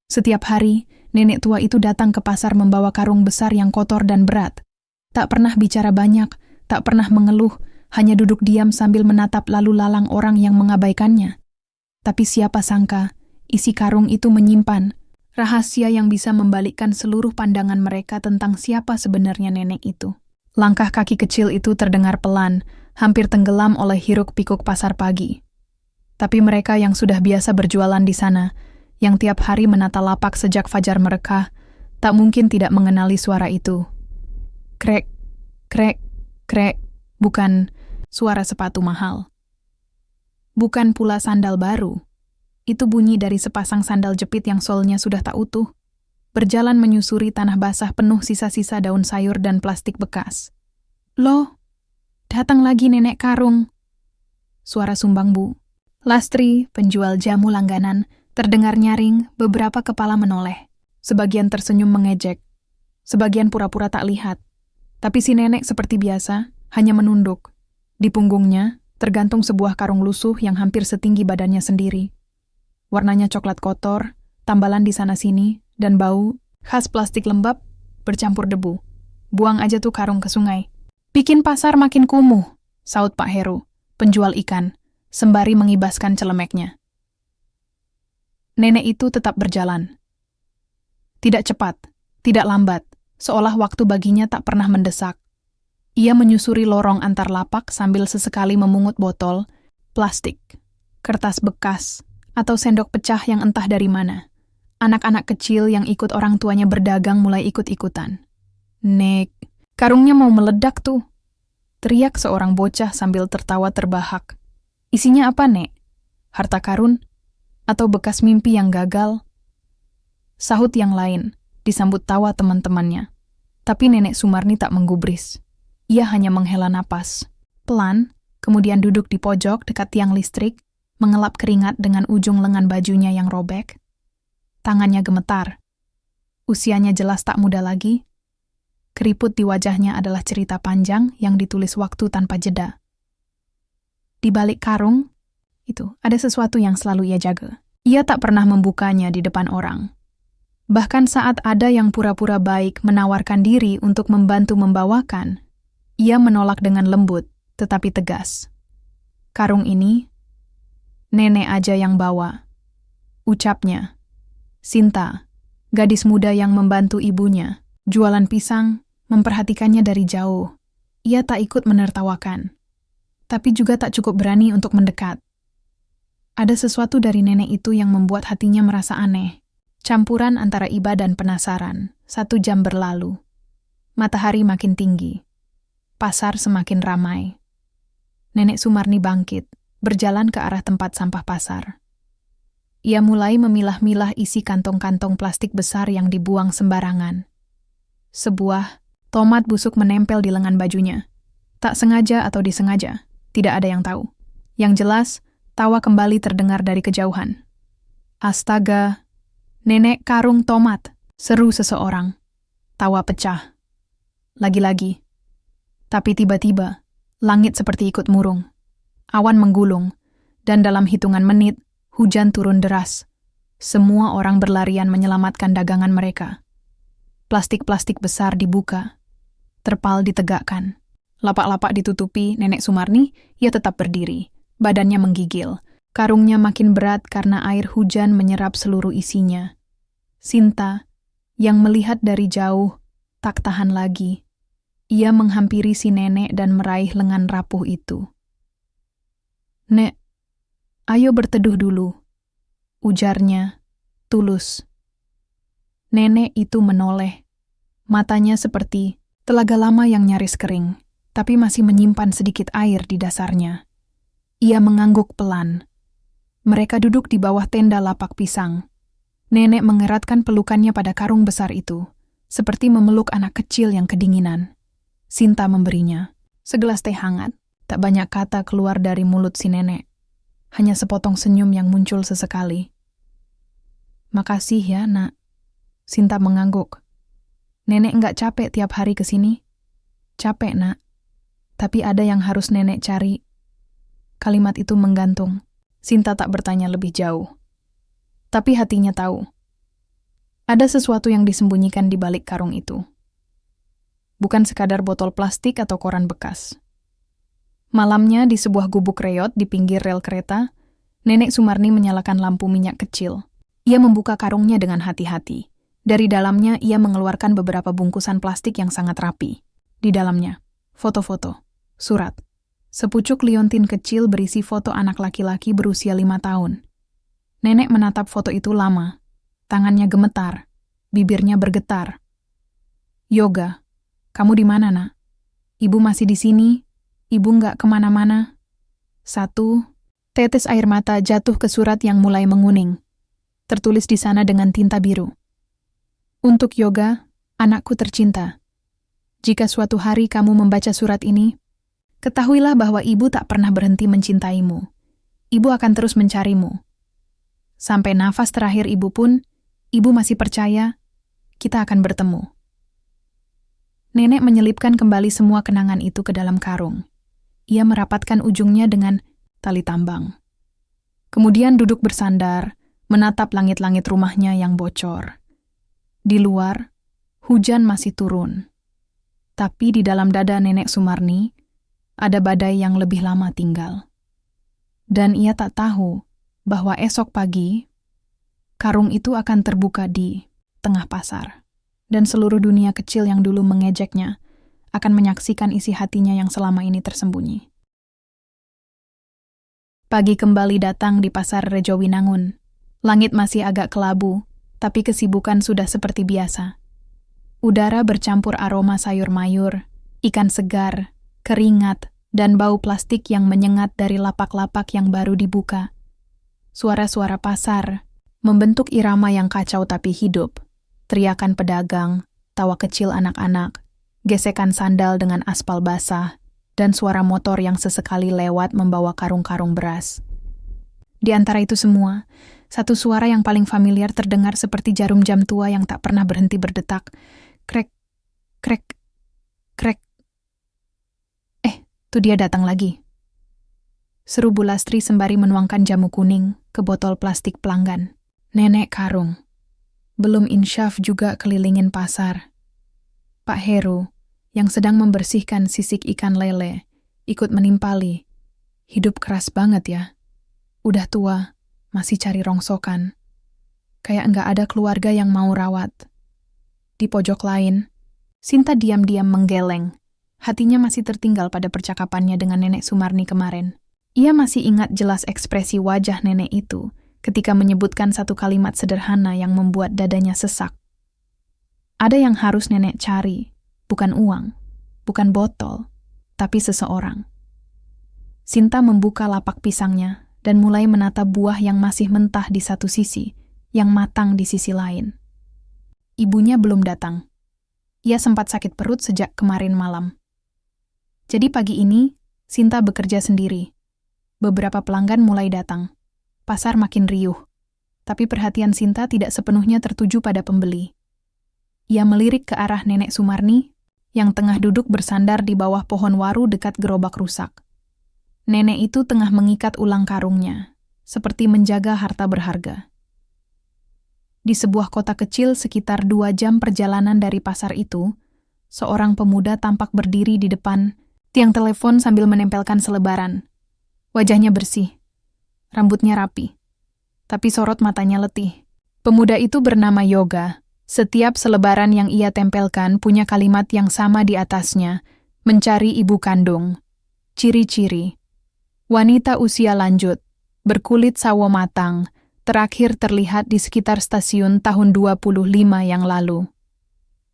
Setiap hari, nenek tua itu datang ke pasar membawa karung besar yang kotor dan berat. Tak pernah bicara banyak, tak pernah mengeluh, hanya duduk diam sambil menatap lalu lalang orang yang mengabaikannya. Tapi siapa sangka, isi karung itu menyimpan rahasia yang bisa membalikkan seluruh pandangan mereka tentang siapa sebenarnya nenek itu. Langkah kaki kecil itu terdengar pelan, hampir tenggelam oleh hiruk-pikuk pasar pagi. Tapi mereka yang sudah biasa berjualan di sana, yang tiap hari menata lapak sejak fajar mereka, tak mungkin tidak mengenali suara itu. Krek, krek, krek, bukan suara sepatu mahal. Bukan pula sandal baru. Itu bunyi dari sepasang sandal jepit yang solnya sudah tak utuh. Berjalan menyusuri tanah basah penuh sisa-sisa daun sayur dan plastik bekas. Loh, datang lagi nenek karung. Suara sumbangbu. Lastri, penjual jamu langganan, terdengar nyaring, beberapa kepala menoleh. Sebagian tersenyum mengejek. Sebagian pura-pura tak lihat. Tapi si nenek seperti biasa, hanya menunduk. Di punggungnya, tergantung sebuah karung lusuh yang hampir setinggi badannya sendiri. Warnanya coklat kotor, tambalan di sana-sini, dan bau, khas plastik lembab, bercampur debu. Buang aja tuh karung ke sungai. Bikin pasar makin kumuh, saut Pak Heru, penjual ikan, sembari mengibaskan celemeknya. Nenek itu tetap berjalan. Tidak cepat, tidak lambat, seolah waktu baginya tak pernah mendesak. Ia menyusuri lorong antar lapak sambil sesekali memungut botol, plastik, kertas bekas, atau sendok pecah yang entah dari mana. Anak-anak kecil yang ikut orang tuanya berdagang mulai ikut-ikutan. Nek, karungnya mau meledak tuh. Teriak seorang bocah sambil tertawa terbahak. Isinya apa, Nek? Harta karun? Atau bekas mimpi yang gagal? Sahut yang lain, disambut tawa teman-temannya. Tapi Nenek Sumarni tak menggubris. Ia hanya menghela napas. Pelan, kemudian duduk di pojok dekat tiang listrik, mengelap keringat dengan ujung lengan bajunya yang robek. Tangannya gemetar. Usianya jelas tak muda lagi. Keriput di wajahnya adalah cerita panjang yang ditulis waktu tanpa jeda. Di balik karung, itu ada sesuatu yang selalu ia jaga. Ia tak pernah membukanya di depan orang. Bahkan saat ada yang pura-pura baik menawarkan diri untuk membantu membawakan, ia menolak dengan lembut, tetapi tegas. Karung ini, nenek aja yang bawa. Ucapnya. Sinta, gadis muda yang membantu ibunya, jualan pisang, memperhatikannya dari jauh. Ia tak ikut menertawakan. Tapi juga tak cukup berani untuk mendekat. Ada sesuatu dari nenek itu yang membuat hatinya merasa aneh. Campuran antara iba dan penasaran. 1 jam berlalu. Matahari makin tinggi. Pasar semakin ramai. Nenek Sumarni bangkit, berjalan ke arah tempat sampah pasar. Ia mulai memilah-milah isi kantong-kantong plastik besar yang dibuang sembarangan. Sebuah tomat busuk menempel di lengan bajunya. Tak sengaja atau disengaja, tidak ada yang tahu. Yang jelas, tawa kembali terdengar dari kejauhan. Astaga, nenek karung tomat, seru seseorang. Tawa pecah. Lagi-lagi. Tapi tiba-tiba, langit seperti ikut murung. Awan menggulung, dan dalam hitungan menit, hujan turun deras. Semua orang berlarian menyelamatkan dagangan mereka. Plastik-plastik besar dibuka. Terpal ditegakkan. Lapak-lapak ditutupi Nenek Sumarni, ia tetap berdiri. Badannya menggigil. Karungnya makin berat karena air hujan menyerap seluruh isinya. Sinta, yang melihat dari jauh, tak tahan lagi. Ia menghampiri si nenek dan meraih lengan rapuh itu. Nek, ayo berteduh dulu, ujarnya, tulus. Nenek itu menoleh. Matanya seperti telaga lama yang nyaris kering, tapi masih menyimpan sedikit air di dasarnya. Ia mengangguk pelan. Mereka duduk di bawah tenda lapak pisang. Nenek mengeratkan pelukannya pada karung besar itu, seperti memeluk anak kecil yang kedinginan. Sinta memberinya segelas teh hangat. Tak banyak kata keluar dari mulut si nenek. Hanya sepotong senyum yang muncul sesekali. Makasih ya, Nak. Sinta mengangguk. Nenek enggak capek tiap hari ke sini? Capek, Nak. Tapi ada yang harus nenek cari. Kalimat itu menggantung. Sinta tak bertanya lebih jauh. Tapi hatinya tahu. Ada sesuatu yang disembunyikan di balik karung itu. Bukan sekadar botol plastik atau koran bekas. Malamnya di sebuah gubuk reot di pinggir rel kereta, Nenek Sumarni menyalakan lampu minyak kecil. Ia membuka karungnya dengan hati-hati. Dari dalamnya ia mengeluarkan beberapa bungkusan plastik yang sangat rapi. Di dalamnya, foto-foto, surat. Sepucuk liontin kecil berisi foto anak laki-laki berusia 5 tahun. Nenek menatap foto itu lama. Tangannya gemetar, bibirnya bergetar. "Yoga, kamu di mana, Nak? Ibu masih di sini? Ibu nggak kemana-mana?" Satu tetes air mata jatuh ke surat yang mulai menguning. Tertulis di sana dengan tinta biru. "Untuk Yoga, anakku tercinta. Jika suatu hari kamu membaca surat ini, ketahuilah bahwa ibu tak pernah berhenti mencintaimu. Ibu akan terus mencarimu. Sampai nafas terakhir ibu pun, ibu masih percaya kita akan bertemu." Nenek menyelipkan kembali semua kenangan itu ke dalam karung. Ia merapatkan ujungnya dengan tali tambang. Kemudian duduk bersandar, menatap langit-langit rumahnya yang bocor. Di luar, hujan masih turun. Tapi di dalam dada Nenek Sumarni, ada badai yang lebih lama tinggal. Dan ia tak tahu bahwa esok pagi, karung itu akan terbuka di tengah pasar. Dan seluruh dunia kecil yang dulu mengejeknya akan menyaksikan isi hatinya yang selama ini tersembunyi. Pagi kembali datang di pasar Rejowinangun. Langit masih agak kelabu, tapi kesibukan sudah seperti biasa. Udara bercampur aroma sayur mayur, ikan segar, keringat, dan bau plastik yang menyengat dari lapak-lapak yang baru dibuka. Suara-suara pasar membentuk irama yang kacau tapi hidup. Teriakan pedagang, tawa kecil anak-anak, gesekan sandal dengan aspal basah, dan suara motor yang sesekali lewat membawa karung-karung beras. Di antara itu semua, satu suara yang paling familiar terdengar seperti jarum jam tua yang tak pernah berhenti berdetak. Krek, krek, krek. Tuh dia datang lagi. Seru Bu Lastri sembari menuangkan jamu kuning ke botol plastik pelanggan. Nenek karung. Belum insyaf juga kelilingin pasar. Pak Heru, yang sedang membersihkan sisik ikan lele, ikut menimpali. Hidup keras banget ya. Udah tua, masih cari rongsokan. Kayak nggak ada keluarga yang mau rawat. Di pojok lain, Sinta diam-diam menggeleng. Hatinya masih tertinggal pada percakapannya dengan Nenek Sumarni kemarin. Ia masih ingat jelas ekspresi wajah nenek itu ketika menyebutkan satu kalimat sederhana yang membuat dadanya sesak. Ada yang harus nenek cari, bukan uang, bukan botol, tapi seseorang. Sinta membuka lapak pisangnya dan mulai menata buah yang masih mentah di satu sisi, yang matang di sisi lain. Ibunya belum datang. Ia sempat sakit perut sejak kemarin malam. Jadi pagi ini, Sinta bekerja sendiri. Beberapa pelanggan mulai datang. Pasar makin riuh. Tapi perhatian Sinta tidak sepenuhnya tertuju pada pembeli. Ia melirik ke arah Nenek Sumarni yang tengah duduk bersandar di bawah pohon waru dekat gerobak rusak. Nenek itu tengah mengikat ulang karungnya, seperti menjaga harta berharga. Di sebuah kota kecil sekitar 2 jam perjalanan dari pasar itu, seorang pemuda tampak berdiri di depan tiang telepon sambil menempelkan selebaran. Wajahnya bersih, rambutnya rapi, tapi sorot matanya letih. Pemuda itu bernama Yoga. Setiap selebaran yang ia tempelkan punya kalimat yang sama di atasnya, mencari ibu kandung. Ciri-ciri: wanita usia lanjut, berkulit sawo matang, terakhir terlihat di sekitar stasiun tahun 25 yang lalu.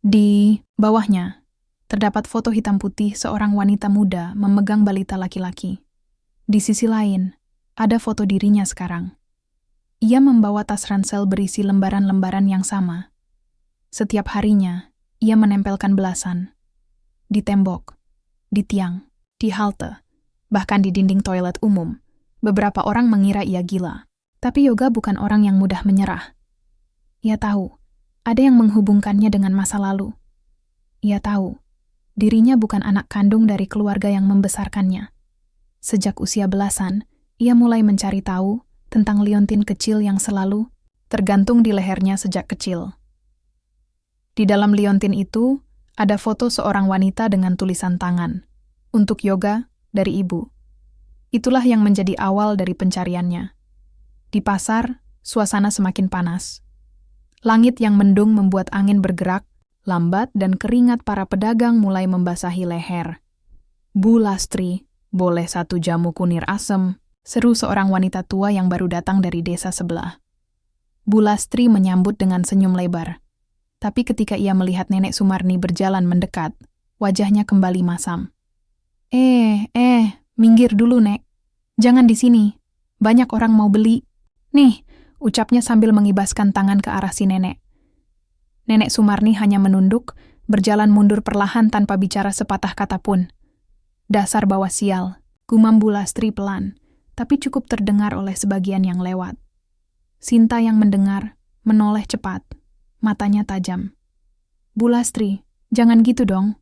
Di bawahnya, terdapat foto hitam putih seorang wanita muda memegang balita laki-laki. Di sisi lain, ada foto dirinya sekarang. Ia membawa tas ransel berisi lembaran-lembaran yang sama. Setiap harinya, ia menempelkan belasan. Di tembok, di tiang, di halte, bahkan di dinding toilet umum. Beberapa orang mengira ia gila. Tapi Yoga bukan orang yang mudah menyerah. Ia tahu, ada yang menghubungkannya dengan masa lalu. Ia tahu, dirinya bukan anak kandung dari keluarga yang membesarkannya. Sejak usia belasan, ia mulai mencari tahu tentang liontin kecil yang selalu tergantung di lehernya sejak kecil. Di dalam liontin itu, ada foto seorang wanita dengan tulisan tangan. Untuk Yoga, dari ibu. Itulah yang menjadi awal dari pencariannya. Di pasar, suasana semakin panas. Langit yang mendung membuat angin bergerak, lambat dan keringat para pedagang mulai membasahi leher. "Bu Lastri, boleh 1 jamu kunir asem?" seru seorang wanita tua yang baru datang dari desa sebelah. Bu Lastri menyambut dengan senyum lebar. Tapi ketika ia melihat Nenek Sumarni berjalan mendekat, wajahnya kembali masam. Minggir dulu, Nek. Jangan di sini. Banyak orang mau beli. Nih, ucapnya sambil mengibaskan tangan ke arah si nenek. Nenek Sumarni hanya menunduk, berjalan mundur perlahan tanpa bicara sepatah kata pun. "Dasar bawa sial," gumam Bu Lastri pelan, tapi cukup terdengar oleh sebagian yang lewat. Sinta yang mendengar, menoleh cepat, matanya tajam. "Bu Lastri, jangan gitu dong."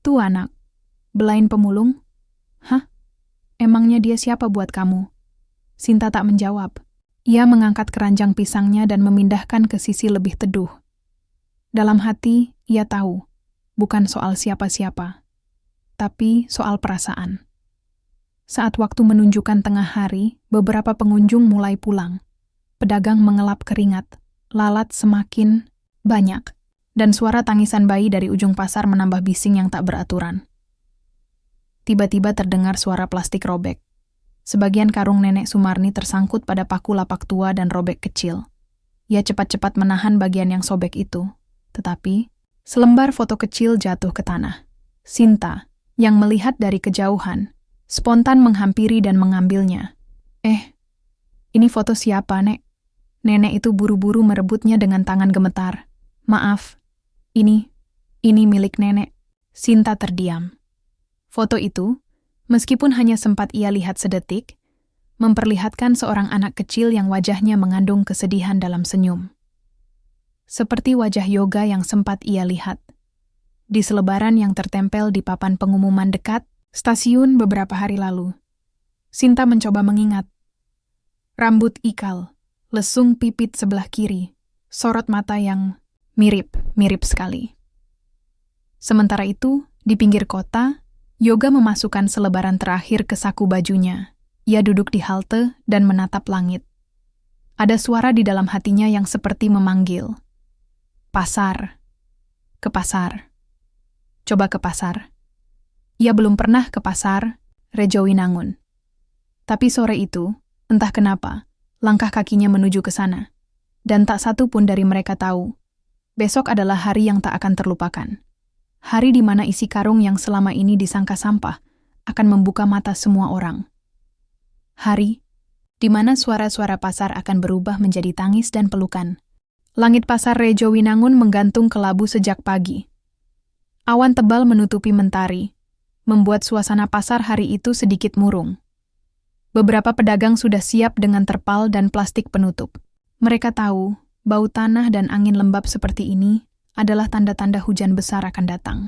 "Tuh anak, belain pemulung?" "Hah? Emangnya dia siapa buat kamu?" Sinta tak menjawab. Ia mengangkat keranjang pisangnya dan memindahkan ke sisi lebih teduh. Dalam hati, ia tahu, bukan soal siapa-siapa, tapi soal perasaan. Saat waktu menunjukkan tengah hari, beberapa pengunjung mulai pulang. Pedagang mengelap keringat, lalat semakin banyak, dan suara tangisan bayi dari ujung pasar menambah bising yang tak beraturan. Tiba-tiba terdengar suara plastik robek. Sebagian karung Nenek Sumarni tersangkut pada paku lapak tua dan robek kecil. Ia cepat-cepat menahan bagian yang sobek itu. Tetapi, selembar foto kecil jatuh ke tanah. Sinta, yang melihat dari kejauhan, spontan menghampiri dan mengambilnya. Ini foto siapa, Nek?" Nenek itu buru-buru merebutnya dengan tangan gemetar. "Maaf, ini milik Nenek." Sinta terdiam. Foto itu, meskipun hanya sempat ia lihat sedetik, memperlihatkan seorang anak kecil yang wajahnya mengandung kesedihan dalam senyum. Seperti wajah Yoga yang sempat ia lihat. Di selebaran yang tertempel di papan pengumuman dekat stasiun beberapa hari lalu. Sinta mencoba mengingat. Rambut ikal, lesung pipit sebelah kiri, sorot mata yang mirip sekali. Sementara itu, di pinggir kota, Yoga memasukkan selebaran terakhir ke saku bajunya. Ia duduk di halte dan menatap langit. Ada suara di dalam hatinya yang seperti memanggil. Pasar. Ke pasar. Coba ke pasar. Ia belum pernah ke pasar Rejowinangun. Tapi sore itu, entah kenapa, langkah kakinya menuju ke sana. Dan tak satu pun dari mereka tahu. Besok adalah hari yang tak akan terlupakan. Hari di mana isi karung yang selama ini disangka sampah akan membuka mata semua orang. Hari di mana suara-suara pasar akan berubah menjadi tangis dan pelukan. Langit pasar Rejowinangun menggantung kelabu sejak pagi. Awan tebal menutupi mentari, membuat suasana pasar hari itu sedikit murung. Beberapa pedagang sudah siap dengan terpal dan plastik penutup. Mereka tahu, bau tanah dan angin lembab seperti ini adalah tanda-tanda hujan besar akan datang.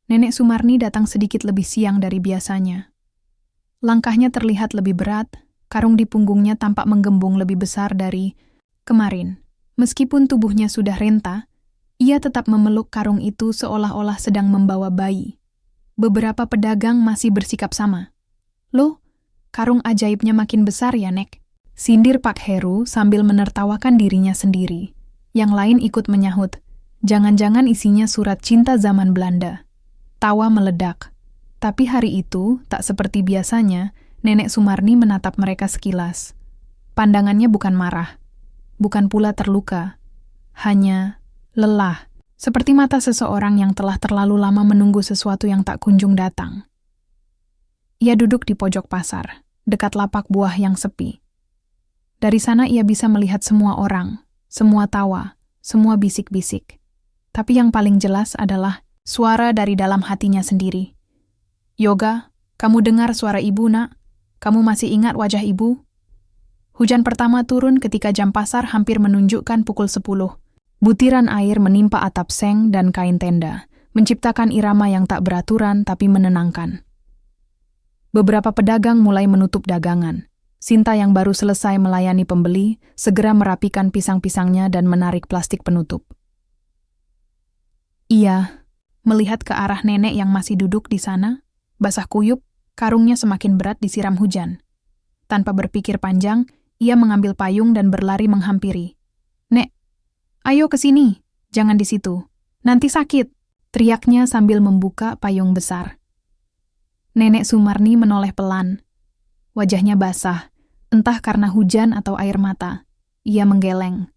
Nenek Sumarni datang sedikit lebih siang dari biasanya. Langkahnya terlihat lebih berat, karung di punggungnya tampak menggembung lebih besar dari kemarin. Meskipun tubuhnya sudah renta, ia tetap memeluk karung itu seolah-olah sedang membawa bayi. Beberapa pedagang masih bersikap sama. "Loh, karung ajaibnya makin besar ya, Nek?" Sindir Pak Heru sambil menertawakan dirinya sendiri. Yang lain ikut menyahut, jangan-jangan isinya surat cinta zaman Belanda. Tawa meledak. Tapi hari itu, tak seperti biasanya, Nenek Sumarni menatap mereka sekilas. Pandangannya bukan marah, bukan pula terluka, hanya lelah, seperti mata seseorang yang telah terlalu lama menunggu sesuatu yang tak kunjung datang. Ia duduk di pojok pasar, dekat lapak buah yang sepi. Dari sana ia bisa melihat semua orang, semua tawa, semua bisik-bisik. Tapi yang paling jelas adalah suara dari dalam hatinya sendiri. "Yoga, kamu dengar suara ibu, Nak? Kamu masih ingat wajah ibu?" Hujan pertama turun ketika jam pasar hampir menunjukkan pukul 10. Butiran air menimpa atap seng dan kain tenda, menciptakan irama yang tak beraturan tapi menenangkan. Beberapa pedagang mulai menutup dagangan. Sinta yang baru selesai melayani pembeli, segera merapikan pisang-pisangnya dan menarik plastik penutup. Ia melihat ke arah nenek yang masih duduk di sana, basah kuyup, karungnya semakin berat disiram hujan. Tanpa berpikir panjang, ia mengambil payung dan berlari menghampiri. "Nek, ayo ke sini, jangan di situ. Nanti sakit," teriaknya sambil membuka payung besar. Nenek Sumarni menoleh pelan. Wajahnya basah, entah karena hujan atau air mata. Ia menggeleng.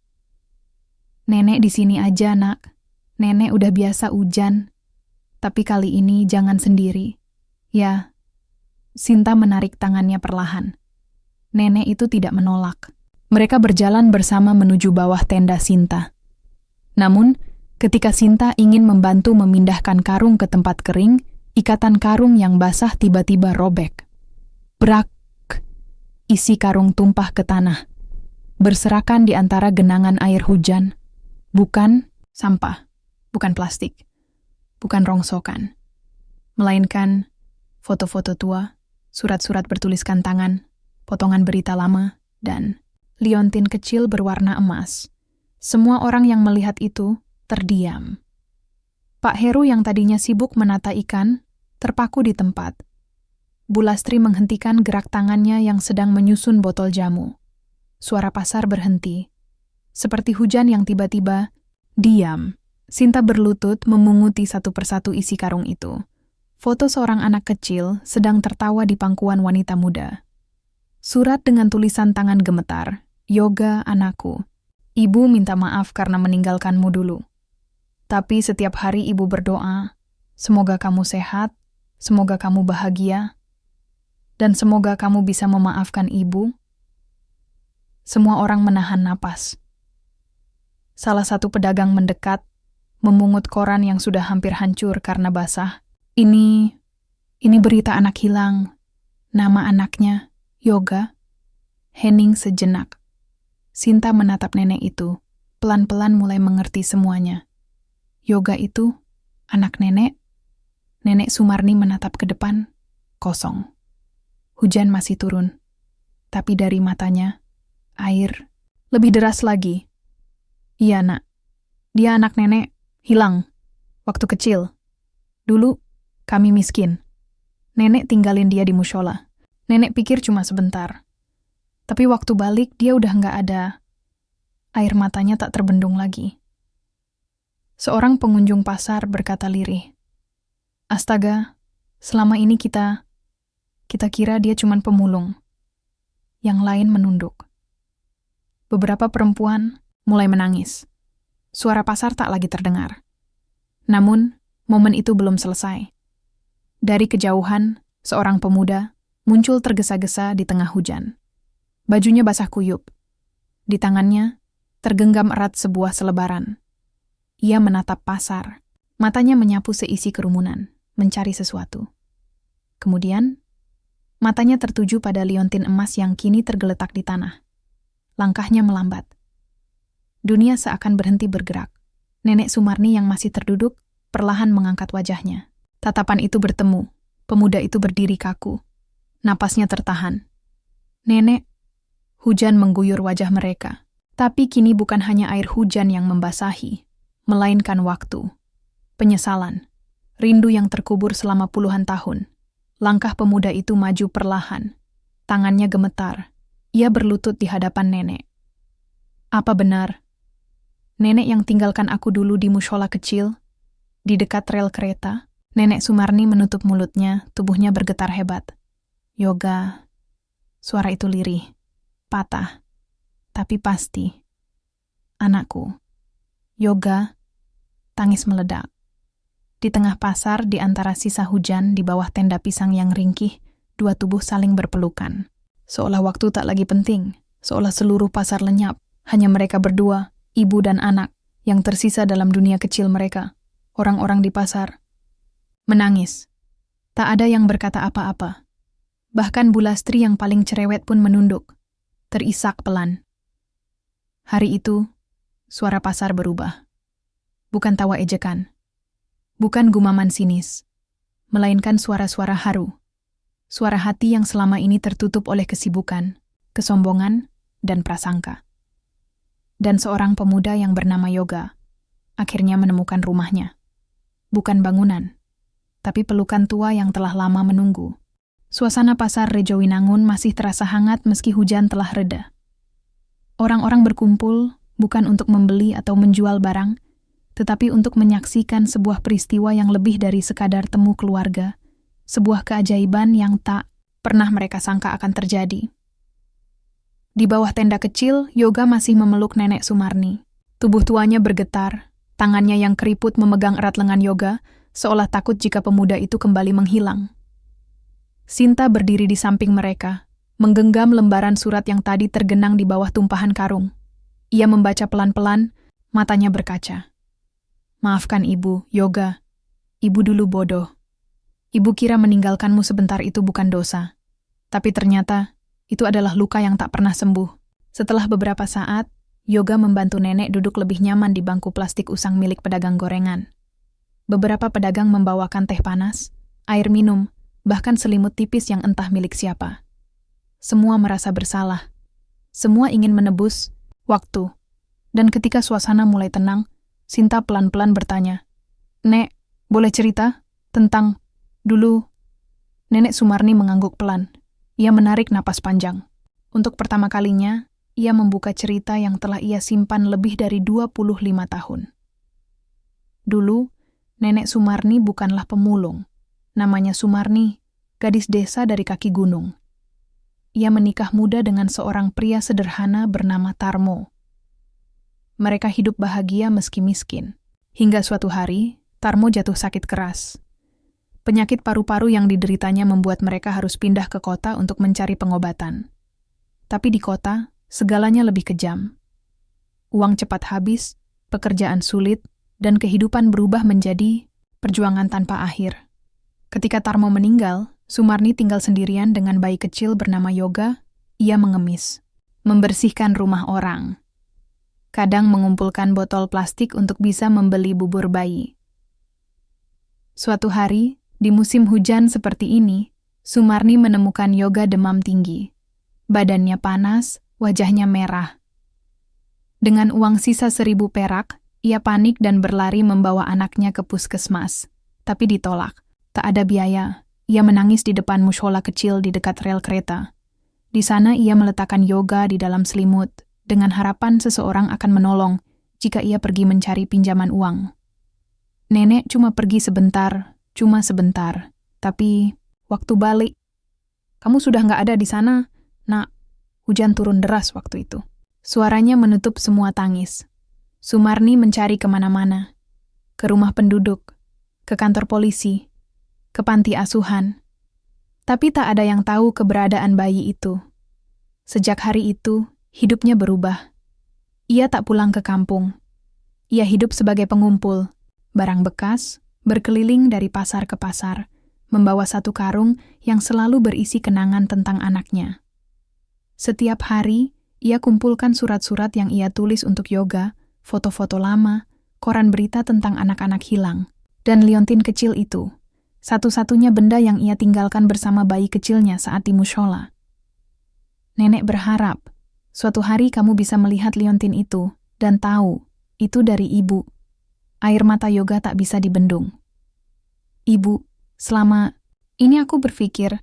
"Nenek di sini aja, Nak. Nenek udah biasa hujan. Tapi kali ini jangan sendiri. Ya." Sinta menarik tangannya perlahan. Nenek itu tidak menolak. Mereka berjalan bersama menuju bawah tenda Sinta. Namun, ketika Sinta ingin membantu memindahkan karung ke tempat kering, ikatan karung yang basah tiba-tiba robek. Brak! Isi karung tumpah ke tanah. Berserakan di antara genangan air hujan. Bukan sampah, bukan plastik, bukan rongsokan. Melainkan foto-foto tua, surat-surat bertuliskan tangan, potongan berita lama, dan liontin kecil berwarna emas. Semua orang yang melihat itu terdiam. Pak Heru yang tadinya sibuk menata ikan, terpaku di tempat. Bu Lastri menghentikan gerak tangannya yang sedang menyusun botol jamu. Suara pasar berhenti. Seperti hujan yang tiba-tiba diam. Sinta berlutut memunguti satu persatu isi karung itu. Foto seorang anak kecil sedang tertawa di pangkuan wanita muda. Surat dengan tulisan tangan gemetar, "Yoga anakku. Ibu minta maaf karena meninggalkanmu dulu. Tapi setiap hari ibu berdoa, semoga kamu sehat, semoga kamu bahagia, dan semoga kamu bisa memaafkan ibu." Semua orang menahan napas. Salah satu pedagang mendekat, memungut koran yang sudah hampir hancur karena basah. Ini berita anak hilang. Nama anaknya Yoga." Hening sejenak. Sinta menatap nenek itu, pelan-pelan mulai mengerti semuanya. Yoga itu anak nenek. Nenek Sumarni menatap ke depan, kosong. Hujan masih turun, tapi dari matanya, air lebih deras lagi. "Iya, Nak. Dia anak nenek, hilang. Waktu kecil. Dulu, kami miskin. Nenek tinggalin dia di mushola. Nenek pikir cuma sebentar. Tapi waktu balik, dia udah nggak ada." Air matanya tak terbendung lagi. Seorang pengunjung pasar berkata lirih, "Astaga, selama ini kita kira dia cuman pemulung." Yang lain menunduk. Beberapa perempuan mulai menangis. Suara pasar tak lagi terdengar. Namun, momen itu belum selesai. Dari kejauhan, seorang pemuda muncul tergesa-gesa di tengah hujan. Bajunya basah kuyup. Di tangannya, tergenggam erat sebuah selebaran. Ia menatap pasar. Matanya menyapu seisi kerumunan, mencari sesuatu. Kemudian, matanya tertuju pada liontin emas yang kini tergeletak di tanah. Langkahnya melambat. Dunia seakan berhenti bergerak. Nenek Sumarni yang masih terduduk, perlahan mengangkat wajahnya. Tatapan itu bertemu. Pemuda itu berdiri kaku. Napasnya tertahan. "Nenek." Hujan mengguyur wajah mereka. Tapi kini bukan hanya air hujan yang membasahi, melainkan waktu, penyesalan, rindu yang terkubur selama puluhan tahun. Langkah pemuda itu maju perlahan. Tangannya gemetar. Ia berlutut di hadapan nenek. "Apa benar? Nenek yang tinggalkan aku dulu di mushola kecil, di dekat rel kereta?" Nenek Sumarni menutup mulutnya, tubuhnya bergetar hebat. "Yoga." Suara itu lirih, patah, tapi pasti. "Anakku." "Yoga." Tangis meledak. Di tengah pasar, di antara sisa hujan, di bawah tenda pisang yang ringkih, dua tubuh saling berpelukan. Seolah waktu tak lagi penting, seolah seluruh pasar lenyap. Hanya mereka berdua, ibu dan anak, yang tersisa dalam dunia kecil mereka. Orang-orang di pasar menangis. Tak ada yang berkata apa-apa. Bahkan Bu Lastri yang paling cerewet pun menunduk, terisak pelan. Hari itu, suara pasar berubah. Bukan tawa ejekan, bukan gumaman sinis, melainkan suara-suara haru. Suara hati yang selama ini tertutup oleh kesibukan, kesombongan, dan prasangka. Dan seorang pemuda yang bernama Yoga akhirnya menemukan rumahnya. bukan bangunan, tapi pelukan tua yang telah lama menunggu. Suasana pasar Rejowinangun masih terasa hangat meski hujan telah reda. Orang-orang berkumpul bukan untuk membeli atau menjual barang, tetapi untuk menyaksikan sebuah peristiwa yang lebih dari sekadar temu keluarga, sebuah keajaiban yang tak pernah mereka sangka akan terjadi. Di bawah tenda kecil, Yoga masih memeluk Nenek Sumarni. Tubuh tuanya bergetar, tangannya yang keriput memegang erat lengan Yoga, seolah takut jika pemuda itu kembali menghilang. Sinta berdiri di samping mereka, menggenggam lembaran surat yang tadi tergenang di bawah tumpahan karung. Ia membaca pelan-pelan, matanya berkaca. Maafkan Ibu, Yoga. Ibu dulu bodoh. Ibu kira meninggalkanmu sebentar itu bukan dosa. Tapi ternyata, itu adalah luka yang tak pernah sembuh. Setelah beberapa saat, Yoga membantu nenek duduk lebih nyaman di bangku plastik usang milik pedagang gorengan. Beberapa pedagang membawakan teh panas, air minum, bahkan selimut tipis yang entah milik siapa. Semua merasa bersalah. Semua ingin menebus waktu. Dan ketika suasana mulai tenang, Sinta pelan-pelan bertanya, "Nek, boleh cerita tentang dulu?" Nenek Sumarni mengangguk pelan. Ia menarik napas panjang. Untuk pertama kalinya, ia membuka cerita yang telah ia simpan lebih dari 25 tahun. Dulu, Nenek Sumarni bukanlah pemulung. Namanya Sumarni, gadis desa dari kaki gunung. Ia menikah muda dengan seorang pria sederhana bernama Tarmo. Mereka hidup bahagia meski miskin. Hingga suatu hari, Tarmo jatuh sakit keras. Penyakit paru-paru yang dideritanya membuat mereka harus pindah ke kota untuk mencari pengobatan. Tapi di kota, segalanya lebih kejam. Uang cepat habis, pekerjaan sulit, dan kehidupan berubah menjadi perjuangan tanpa akhir. Ketika Tarmo meninggal, Sumarni tinggal sendirian dengan bayi kecil bernama Yoga. Ia mengemis, membersihkan rumah orang. Kadang mengumpulkan botol plastik untuk bisa membeli bubur bayi. Suatu hari, di musim hujan seperti ini, Sumarni menemukan Yoga demam tinggi. Badannya panas, wajahnya merah. Dengan uang sisa 1.000 perak, ia panik dan berlari membawa anaknya ke puskesmas. Tapi ditolak. Tak ada biaya. Ia menangis di depan mushola kecil di dekat rel kereta. Di sana ia meletakkan Yoga di dalam selimut, dengan harapan seseorang akan menolong jika ia pergi mencari pinjaman uang. Nenek cuma pergi sebentar, tapi waktu balik, "Kamu sudah nggak ada di sana, Nak." Hujan turun deras waktu itu. Suaranya menutup semua tangis. Sumarni mencari kemana-mana. Ke rumah penduduk, ke kantor polisi, ke panti asuhan. Tapi tak ada yang tahu keberadaan bayi itu. Sejak hari itu, hidupnya berubah. Ia tak pulang ke kampung. Ia hidup sebagai pengumpul, barang bekas, berkeliling dari pasar ke pasar, membawa satu karung yang selalu berisi kenangan tentang anaknya. Setiap hari, ia kumpulkan surat-surat yang ia tulis untuk Yoga, foto-foto lama, koran berita tentang anak-anak hilang, dan liontin kecil itu, satu-satunya benda yang ia tinggalkan bersama bayi kecilnya saat di mushola. Nenek berharap, suatu hari kamu bisa melihat liontin itu, dan tahu, itu dari ibu. Air mata Yoga tak bisa dibendung. "Ibu, selama ini aku berpikir,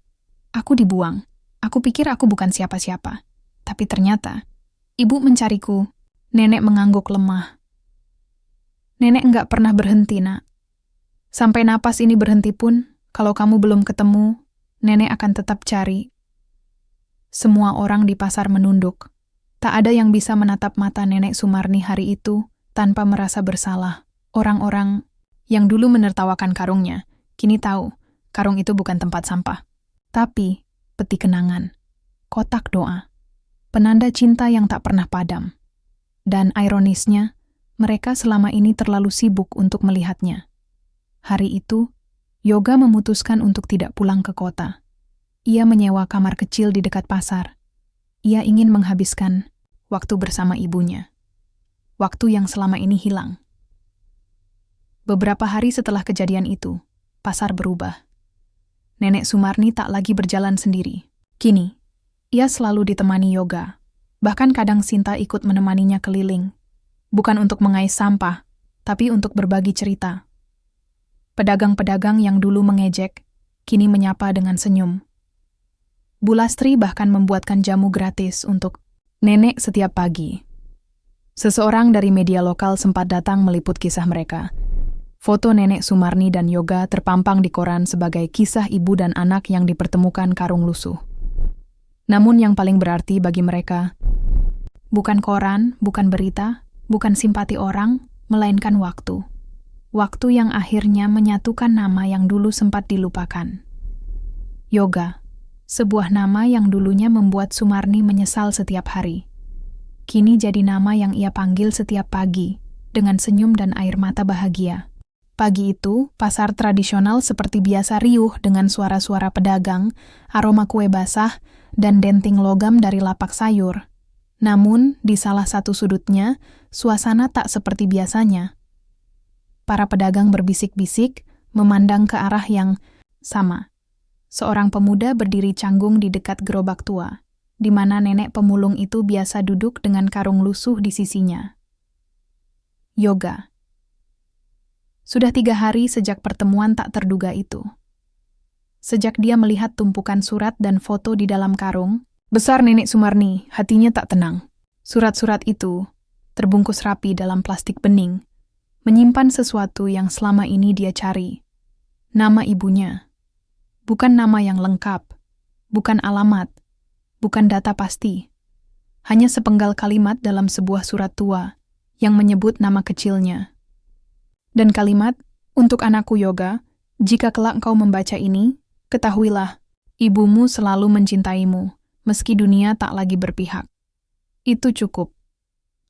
aku dibuang. Aku pikir aku bukan siapa-siapa. Tapi ternyata, ibu mencariku." Nenek mengangguk lemah. "Nenek enggak pernah berhenti, Nak. Sampai napas ini berhenti pun, kalau kamu belum ketemu, nenek akan tetap cari." Semua orang di pasar menunduk. Tak ada yang bisa menatap mata Nenek Sumarni hari itu tanpa merasa bersalah. Orang-orang yang dulu menertawakan karungnya, kini tahu karung itu bukan tempat sampah. Tapi peti kenangan, kotak doa, penanda cinta yang tak pernah padam. Dan ironisnya, mereka selama ini terlalu sibuk untuk melihatnya. Hari itu, Yoga memutuskan untuk tidak pulang ke kota. Ia menyewa kamar kecil di dekat pasar. Ia ingin menghabiskan waktu bersama ibunya. Waktu yang selama ini hilang. Beberapa hari setelah kejadian itu, pasar berubah. Nenek Sumarni tak lagi berjalan sendiri. Kini, ia selalu ditemani Yoga. Bahkan kadang Sinta ikut menemaninya keliling. Bukan untuk mengais sampah, tapi untuk berbagi cerita. Pedagang-pedagang yang dulu mengejek, kini menyapa dengan senyum. Bu Lastri bahkan membuatkan jamu gratis untuk nenek setiap pagi. Seseorang dari media lokal sempat datang meliput kisah mereka. Foto nenek Sumarni dan Yoga terpampang di koran sebagai kisah ibu dan anak yang dipertemukan karung lusuh. Namun yang paling berarti bagi mereka, bukan koran, bukan berita, bukan simpati orang, melainkan waktu. Waktu yang akhirnya menyatukan nama yang dulu sempat dilupakan. Yoga, sebuah nama yang dulunya membuat Sumarni menyesal setiap hari. Kini jadi nama yang ia panggil setiap pagi, dengan senyum dan air mata bahagia. Pagi itu, pasar tradisional seperti biasa riuh dengan suara-suara pedagang, aroma kue basah, dan denting logam dari lapak sayur. Namun, di salah satu sudutnya, suasana tak seperti biasanya. Para pedagang berbisik-bisik, memandang ke arah yang sama. Seorang pemuda berdiri canggung di dekat gerobak tua, di mana nenek pemulung itu biasa duduk dengan karung lusuh di sisinya. Yoga. Sudah 3 hari sejak pertemuan tak terduga itu. Sejak dia melihat tumpukan surat dan foto di dalam karung, besar nenek Sumarni, hatinya tak tenang. Surat-surat itu, terbungkus rapi dalam plastik bening, menyimpan sesuatu yang selama ini dia cari. Nama ibunya. Bukan nama yang lengkap, bukan alamat, bukan data pasti. Hanya sepenggal kalimat dalam sebuah surat tua yang menyebut nama kecilnya. Dan kalimat, untuk anakku Yoga, jika kelak engkau membaca ini, ketahuilah, ibumu selalu mencintaimu, meski dunia tak lagi berpihak. Itu cukup.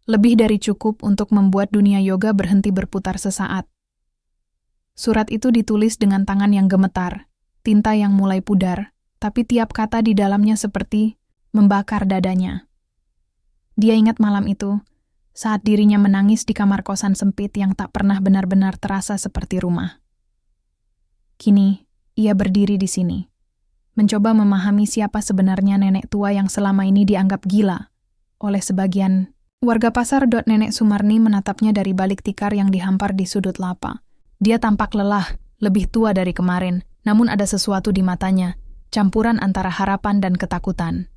Lebih dari cukup untuk membuat dunia Yoga berhenti berputar sesaat. Surat itu ditulis dengan tangan yang gemetar, tinta yang mulai pudar, tapi tiap kata di dalamnya seperti membakar dadanya. Dia ingat malam itu, saat dirinya menangis di kamar kosan sempit yang tak pernah benar-benar terasa seperti rumah. Kini, ia berdiri di sini, mencoba memahami siapa sebenarnya nenek tua yang selama ini dianggap gila oleh sebagian warga pasar. Nenek Sumarni menatapnya dari balik tikar yang dihampar di sudut lapa. Dia tampak lelah, lebih tua dari kemarin, namun ada sesuatu di matanya, campuran antara harapan dan ketakutan.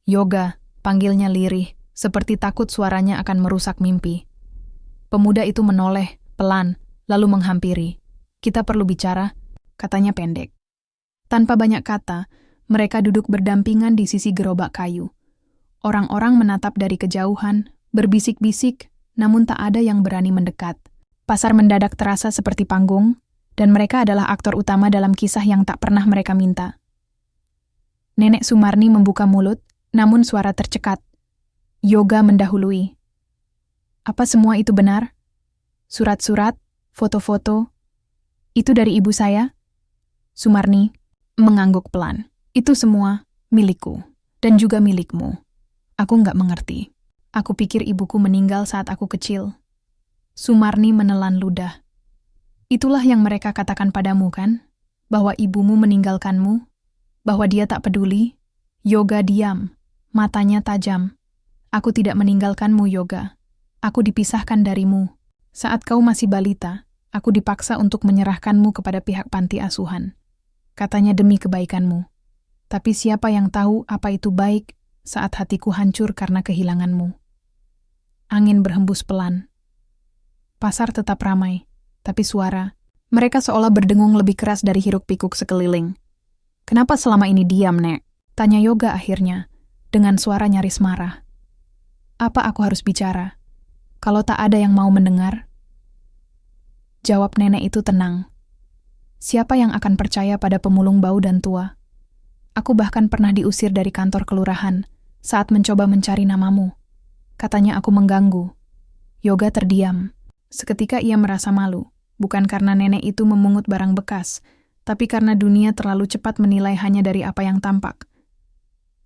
Yoga, panggilnya lirih, seperti takut suaranya akan merusak mimpi. Pemuda itu menoleh, pelan, lalu menghampiri. Kita perlu bicara, katanya pendek. Tanpa banyak kata, mereka duduk berdampingan di sisi gerobak kayu. Orang-orang menatap dari kejauhan, berbisik-bisik, namun tak ada yang berani mendekat. Pasar mendadak terasa seperti panggung, dan mereka adalah aktor utama dalam kisah yang tak pernah mereka minta. Nenek Sumarni membuka mulut, namun suara tercekat. Yoga mendahului. Apa semua itu benar? Surat-surat, foto-foto, itu dari ibu saya? Sumarni mengangguk pelan. Itu semua milikku, dan juga milikmu. Aku nggak mengerti. Aku pikir ibuku meninggal saat aku kecil. Sumarni menelan ludah. Itulah yang mereka katakan padamu kan? Bahwa ibumu meninggalkanmu? Bahwa dia tak peduli? Yoga diam. Matanya tajam. Aku tidak meninggalkanmu, Yoga. Aku dipisahkan darimu. Saat kau masih balita, aku dipaksa untuk menyerahkanmu kepada pihak panti asuhan. Katanya demi kebaikanmu. Tapi siapa yang tahu apa itu baik saat hatiku hancur karena kehilanganmu. Angin berhembus pelan. Pasar tetap ramai, tapi suara, mereka seolah berdengung lebih keras dari hiruk-pikuk sekeliling. Kenapa selama ini diam, Nek? Tanya Yoga akhirnya, dengan suara nyaris marah. Apa aku harus bicara? Kalau tak ada yang mau mendengar? Jawab nenek itu tenang. Siapa yang akan percaya pada pemulung bau dan tua? Aku bahkan pernah diusir dari kantor kelurahan saat mencoba mencari namamu. Katanya aku mengganggu. Yoga terdiam. Seketika ia merasa malu, bukan karena nenek itu memungut barang bekas, tapi karena dunia terlalu cepat menilai hanya dari apa yang tampak.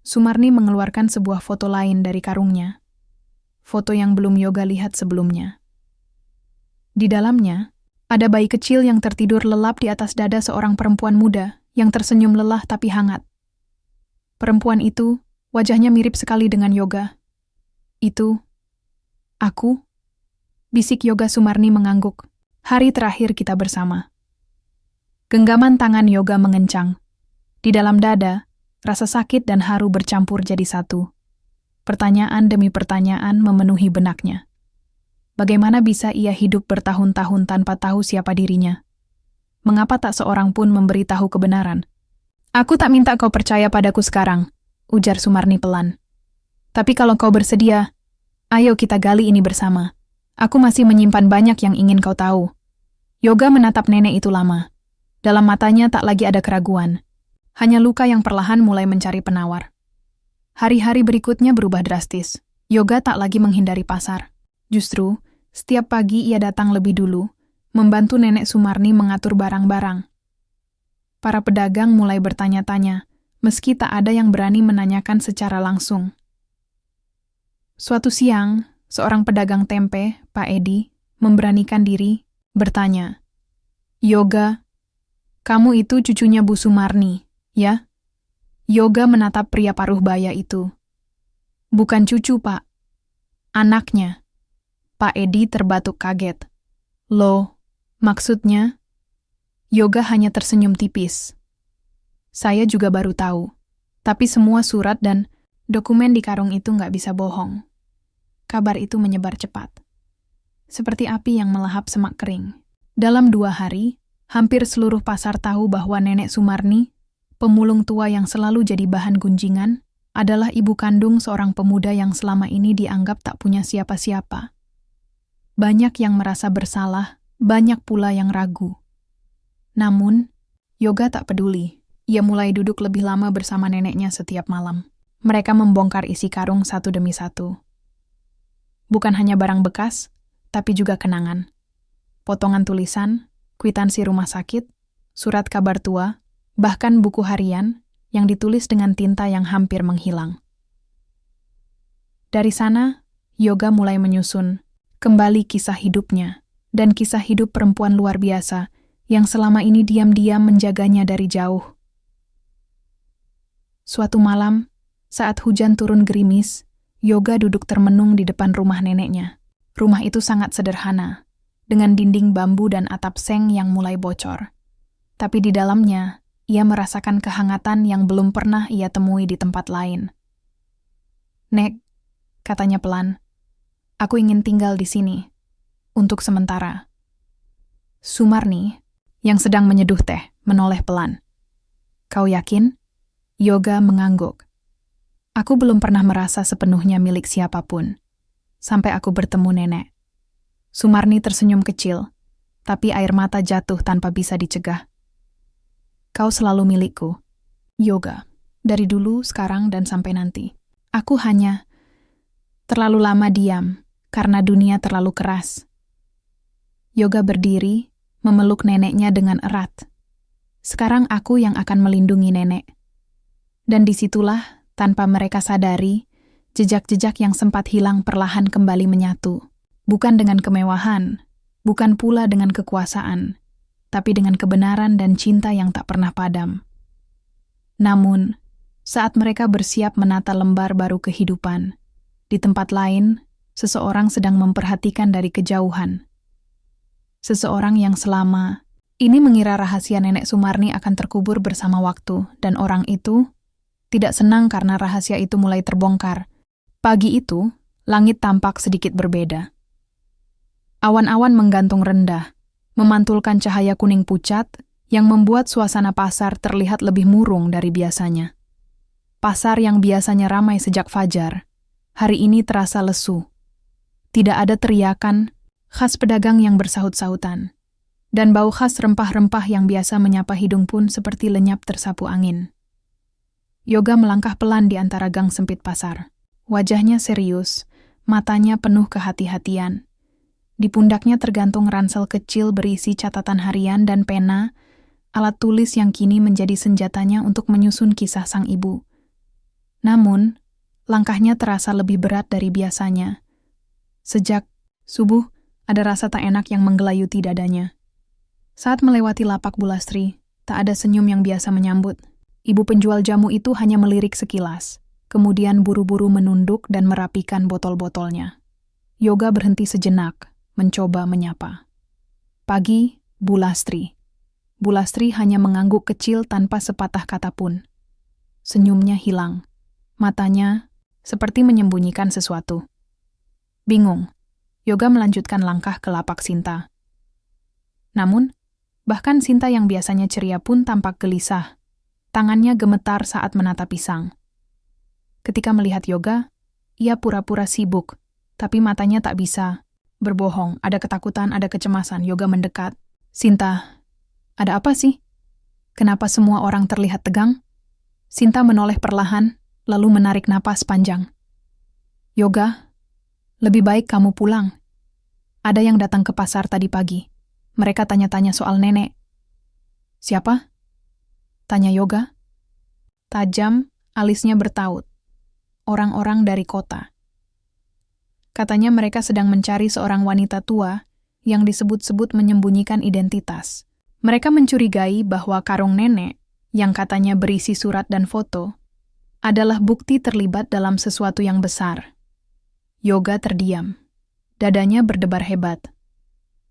Sumarni mengeluarkan sebuah foto lain dari karungnya. Foto yang belum Yoga lihat sebelumnya. Di dalamnya, ada bayi kecil yang tertidur lelap di atas dada seorang perempuan muda yang tersenyum lelah tapi hangat. Perempuan itu, wajahnya mirip sekali dengan Yoga. Itu, aku? Bisik Yoga. Sumarni mengangguk. Hari terakhir kita bersama. Genggaman tangan Yoga mengencang. Di dalam dada, rasa sakit dan haru bercampur jadi satu. Pertanyaan demi pertanyaan memenuhi benaknya. Bagaimana bisa ia hidup bertahun-tahun tanpa tahu siapa dirinya? Mengapa tak seorang pun memberitahu kebenaran? Aku tak minta kau percaya padaku sekarang, ujar Sumarni pelan. Tapi kalau kau bersedia, ayo kita gali ini bersama. Aku masih menyimpan banyak yang ingin kau tahu. Yoga menatap nenek itu lama. Dalam matanya tak lagi ada keraguan. Hanya luka yang perlahan mulai mencari penawar. Hari-hari berikutnya berubah drastis. Yoga tak lagi menghindari pasar. Justru, setiap pagi ia datang lebih dulu, membantu nenek Sumarni mengatur barang-barang. Para pedagang mulai bertanya-tanya, meski tak ada yang berani menanyakan secara langsung. Suatu siang, seorang pedagang tempe, Pak Edi, memberanikan diri, bertanya, "Yoga, kamu itu cucunya Bu Sumarni, ya?" Yoga menatap pria paruh baya itu. "Bukan cucu, Pak. Anaknya." Pak Edi terbatuk kaget. "Loh, maksudnya?" Yoga hanya tersenyum tipis. "Saya juga baru tahu. Tapi semua surat dan dokumen di karung itu nggak bisa bohong." Kabar itu menyebar cepat. Seperti api yang melahap semak kering. Dalam 2 hari, hampir seluruh pasar tahu bahwa nenek Sumarni, pemulung tua yang selalu jadi bahan gunjingan, adalah ibu kandung seorang pemuda yang selama ini dianggap tak punya siapa-siapa. Banyak yang merasa bersalah, banyak pula yang ragu. Namun, Yoga tak peduli. Ia mulai duduk lebih lama bersama neneknya setiap malam. Mereka membongkar isi karung satu demi satu. Bukan hanya barang bekas, tapi juga kenangan. Potongan tulisan, kwitansi rumah sakit, surat kabar tua, bahkan buku harian yang ditulis dengan tinta yang hampir menghilang. Dari sana, Yoga mulai menyusun kembali kisah hidupnya dan kisah hidup perempuan luar biasa yang selama ini diam-diam menjaganya dari jauh. Suatu malam, saat hujan turun gerimis, Yoga duduk termenung di depan rumah neneknya. Rumah itu sangat sederhana, dengan dinding bambu dan atap seng yang mulai bocor. Tapi di dalamnya, ia merasakan kehangatan yang belum pernah ia temui di tempat lain. "Nek," katanya pelan, "aku ingin tinggal di sini, untuk sementara." Sumarni, yang sedang menyeduh teh, menoleh pelan. "Kau yakin?" Yoga mengangguk. "Aku belum pernah merasa sepenuhnya milik siapapun, sampai aku bertemu nenek." Sumarni tersenyum kecil, tapi air mata jatuh tanpa bisa dicegah. "Kau selalu milikku, Yoga, dari dulu, sekarang, dan sampai nanti. Aku hanya terlalu lama diam, karena dunia terlalu keras." Yoga berdiri, memeluk neneknya dengan erat. "Sekarang aku yang akan melindungi nenek." Dan disitulah, tanpa mereka sadari, jejak-jejak yang sempat hilang perlahan kembali menyatu. Bukan dengan kemewahan, bukan pula dengan kekuasaan, tapi dengan kebenaran dan cinta yang tak pernah padam. Namun, saat mereka bersiap menata lembar baru kehidupan, di tempat lain, seseorang sedang memperhatikan dari kejauhan. Seseorang yang selama ini mengira rahasia nenek Sumarni akan terkubur bersama waktu, dan orang itu tidak senang karena rahasia itu mulai terbongkar. Pagi itu, langit tampak sedikit berbeda. Awan-awan menggantung rendah, memantulkan cahaya kuning pucat yang membuat suasana pasar terlihat lebih murung dari biasanya. Pasar yang biasanya ramai sejak fajar, hari ini terasa lesu. Tidak ada teriakan, khas pedagang yang bersahut-sahutan, dan bau khas rempah-rempah yang biasa menyapa hidung pun seperti lenyap tersapu angin. Yoga melangkah pelan di antara gang sempit pasar. Wajahnya serius, matanya penuh kehati-hatian. Di pundaknya tergantung ransel kecil berisi catatan harian dan pena, alat tulis yang kini menjadi senjatanya untuk menyusun kisah sang ibu. Namun, langkahnya terasa lebih berat dari biasanya. Sejak subuh, ada rasa tak enak yang menggelayuti dadanya. Saat melewati lapak Bulastri, tak ada senyum yang biasa menyambut. Ibu penjual jamu itu hanya melirik sekilas, kemudian buru-buru menunduk dan merapikan botol-botolnya. Yoga berhenti sejenak, mencoba menyapa. "Pagi, Bu Lastri." Bulastri hanya mengangguk kecil tanpa sepatah kata pun. Senyumnya hilang. Matanya seperti menyembunyikan sesuatu. Bingung, Yoga melanjutkan langkah ke lapak Sinta. Namun, bahkan Sinta yang biasanya ceria pun tampak gelisah. Tangannya gemetar saat menata pisang. Ketika melihat Yoga, ia pura-pura sibuk, tapi matanya tak bisa berbohong. Ada ketakutan, ada kecemasan. Yoga mendekat. Sinta, ada apa sih? Kenapa semua orang terlihat tegang? Sinta menoleh perlahan, lalu menarik napas panjang. Yoga, lebih baik kamu pulang. Ada yang datang ke pasar tadi pagi. Mereka tanya-tanya soal nenek. Siapa? Tanya Yoga. Tajam, alisnya bertaut. Orang-orang dari kota. Katanya mereka sedang mencari seorang wanita tua yang disebut-sebut menyembunyikan identitas. Mereka mencurigai bahwa karung nenek, yang katanya berisi surat dan foto, adalah bukti terlibat dalam sesuatu yang besar. Yoga terdiam. Dadanya berdebar hebat.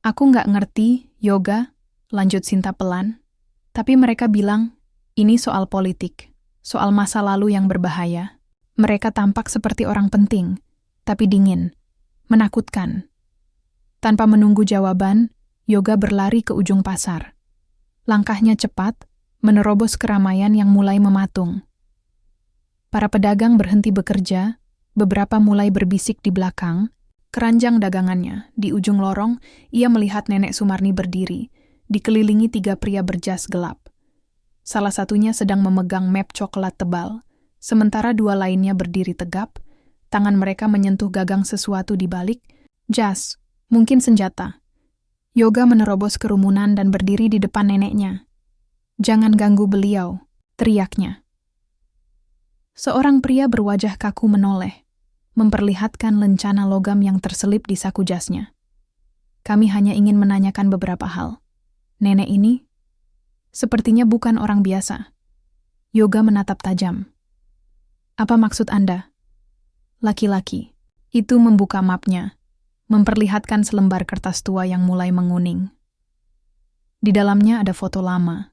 Aku nggak ngerti, Yoga, lanjut Sinta pelan. Tapi mereka bilang, ini soal politik, soal masa lalu yang berbahaya. Mereka tampak seperti orang penting, tapi dingin, menakutkan. Tanpa menunggu jawaban, Yoga berlari ke ujung pasar. Langkahnya cepat, menerobos keramaian yang mulai mematung. Para pedagang berhenti bekerja, beberapa mulai berbisik di belakang, keranjang dagangannya. Di ujung lorong, ia melihat Nenek Sumarni berdiri, dikelilingi 3 pria berjas gelap. Salah satunya sedang memegang map coklat tebal, sementara 2 lainnya berdiri tegap, tangan mereka menyentuh gagang sesuatu di balik, jas, mungkin senjata. Yoga menerobos kerumunan dan berdiri di depan neneknya. Jangan ganggu beliau, teriaknya. Seorang pria berwajah kaku menoleh, memperlihatkan lencana logam yang terselip di saku jasnya. Kami hanya ingin menanyakan beberapa hal. Nenek ini sepertinya bukan orang biasa. Yoga menatap tajam. Apa maksud Anda? Laki-laki itu membuka mapnya, memperlihatkan selembar kertas tua yang mulai menguning. Di dalamnya ada foto lama.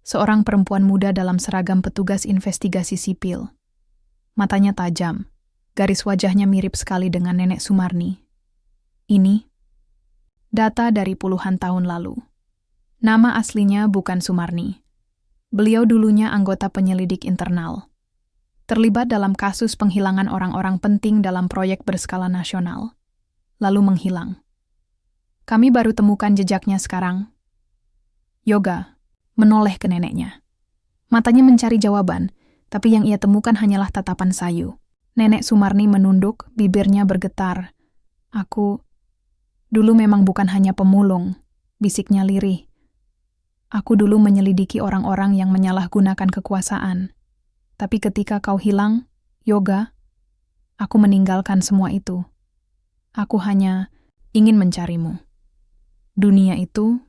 Seorang perempuan muda dalam seragam petugas investigasi sipil. Matanya tajam, garis wajahnya mirip sekali dengan Nenek Sumarni. Ini data dari puluhan tahun lalu. Nama aslinya bukan Sumarni. Beliau dulunya anggota penyelidik internal. Terlibat dalam kasus penghilangan orang-orang penting dalam proyek berskala nasional. Lalu menghilang. Kami baru temukan jejaknya sekarang. Yoga menoleh ke neneknya. Matanya mencari jawaban, tapi yang ia temukan hanyalah tatapan sayu. Nenek Sumarni menunduk, bibirnya bergetar. Aku dulu memang bukan hanya pemulung, bisiknya lirih. Aku dulu menyelidiki orang-orang yang menyalahgunakan kekuasaan. Tapi ketika kau hilang, Yoga, aku meninggalkan semua itu. Aku hanya ingin mencarimu. Dunia itu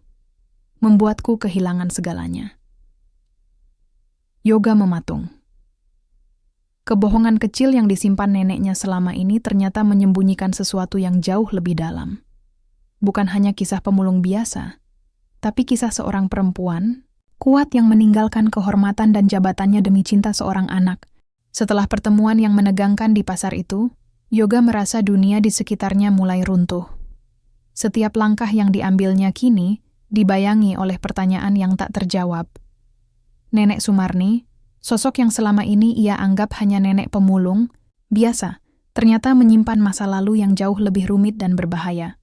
membuatku kehilangan segalanya. Yoga mematung. Kebohongan kecil yang disimpan neneknya selama ini ternyata menyembunyikan sesuatu yang jauh lebih dalam. Bukan hanya kisah pemulung biasa, tapi kisah seorang perempuan kuat yang meninggalkan kehormatan dan jabatannya demi cinta seorang anak. Setelah pertemuan yang menegangkan di pasar itu, Yoga merasa dunia di sekitarnya mulai runtuh. Setiap langkah yang diambilnya kini dibayangi oleh pertanyaan yang tak terjawab. Nenek Sumarni, sosok yang selama ini ia anggap hanya nenek pemulung, biasa, ternyata menyimpan masa lalu yang jauh lebih rumit dan berbahaya.